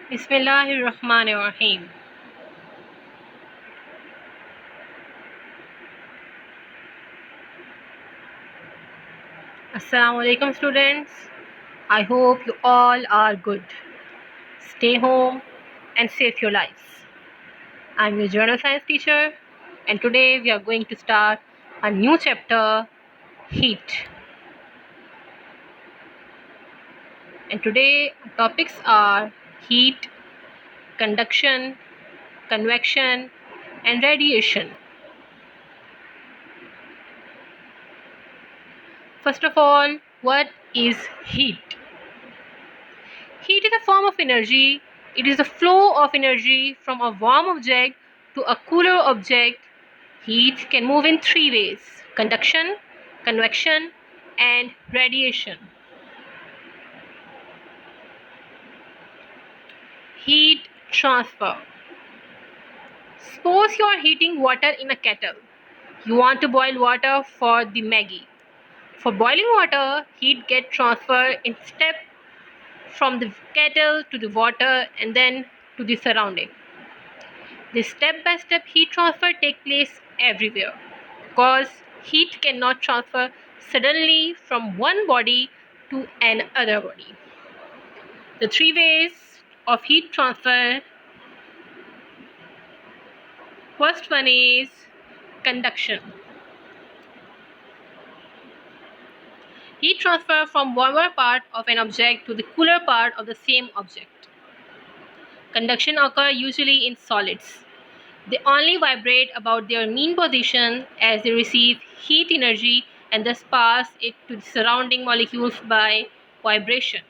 Bismillahirrahmanirrahim. Assalamu alaikum students. I hope you all are good. Stay home and save your lives. I'm your journal science teacher, and today we are going to start a new chapter, heat. And today our topics are heat, conduction, convection, and radiation. First of all, what is heat? Heat is a form of energy. It is the flow of energy from a warm object to a cooler object. Heat can move in three ways: conduction, convection, and radiation. Heat transfer. Suppose you are heating water in a kettle. You want to boil water for the Maggi. For boiling water, heat gets transferred in step from the kettle to the water and then to the surrounding. This step-by-step heat transfer takes place everywhere because heat cannot transfer suddenly from one body to another body. The three ways of heat transfer. First one is conduction. Heat transfer from warmer part of an object to the cooler part of the same object. Conduction occurs usually in solids. They only vibrate about their mean position as they receive heat energy and thus pass it to the surrounding molecules by vibration.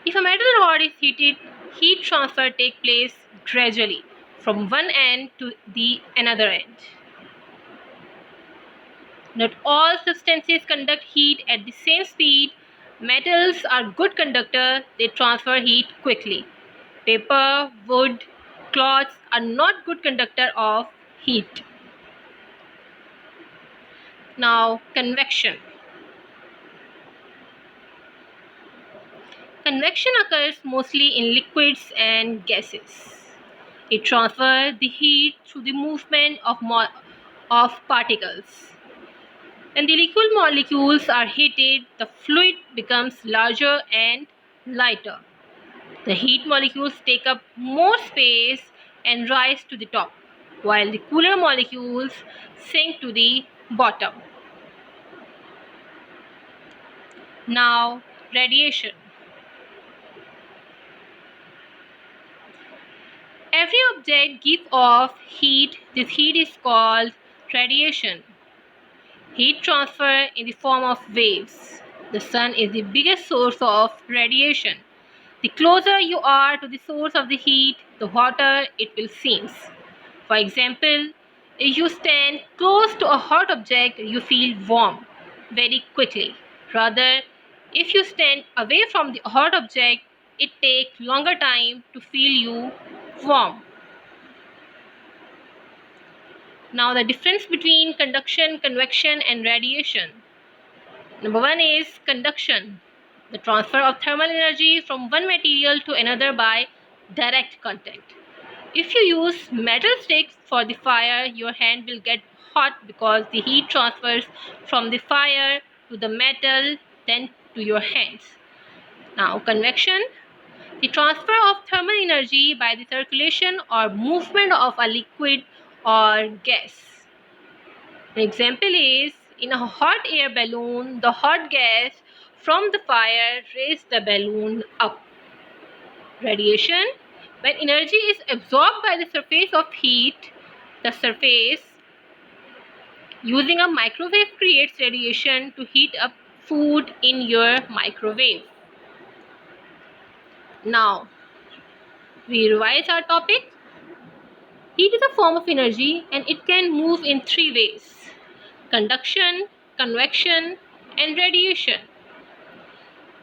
If a metal rod is heated, heat transfer takes place gradually from one end to the another end. Not all substances conduct heat at the same speed. Metals are good conductors, they transfer heat quickly. Paper, wood, cloths are not good conductor of heat. Now, convection. Convection occurs mostly in liquids and gases. It transfers the heat through the movement of particles. When the liquid molecules are heated, the fluid becomes larger and lighter. The heat molecules take up more space and rise to the top, while the cooler molecules sink to the bottom. Now, radiation. Every object gives off heat. This heat is called radiation. Heat transfer in the form of waves. The sun is the biggest source of radiation. The closer you are to the source of the heat, the hotter it will seem. For example, if you stand close to a hot object, you feel warm very quickly. Rather, if you stand away from the hot object, it takes longer time to feel you warm. Now, the difference between conduction, convection, and radiation. Number one is conduction, the transfer of thermal energy from one material to another by direct contact. If you use metal sticks for the fire, your hand will get hot because the heat transfers from the fire to the metal, then to your hands. Now, convection, the transfer of thermal energy by the circulation or movement of a liquid or gas. An example is, in a hot air balloon, the hot gas from the fire raises the balloon up. Radiation, when energy is absorbed by the surface of heat, the surface using a microwave creates radiation to heat up food in your microwave. Now, we revise our topic. Heat is a form of energy and it can move in three ways: conduction, convection, and radiation.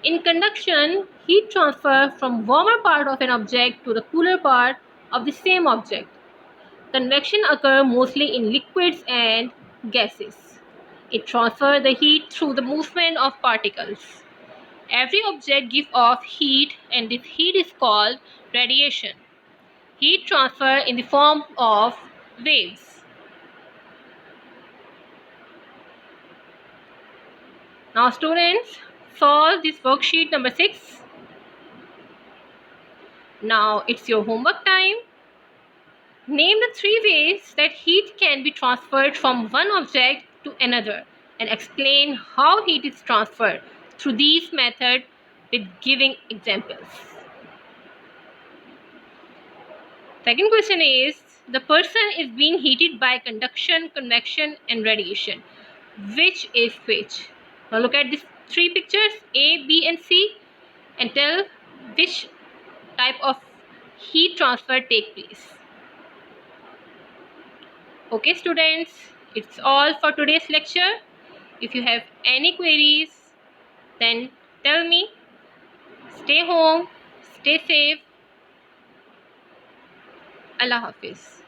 In conduction, heat transfer from warmer part of an object to the cooler part of the same object. Convection occurs mostly in liquids and gases. It transfers the heat through the movement of particles. Every object gives off heat, and this heat is called radiation. Heat transfer in the form of waves. Now students, solve this worksheet number 6. Now it's your homework time. Name the 3 ways that heat can be transferred from one object to another and explain how heat is transferred through these methods with giving examples. Second question is, the person is being heated by conduction, convection and radiation. Which is which? Now look at these 3 pictures, A, B and C, and tell which type of heat transfer take place. Okay students, it's all for today's lecture. If you have any queries, then tell me. Stay home, stay safe. Allah Hafiz.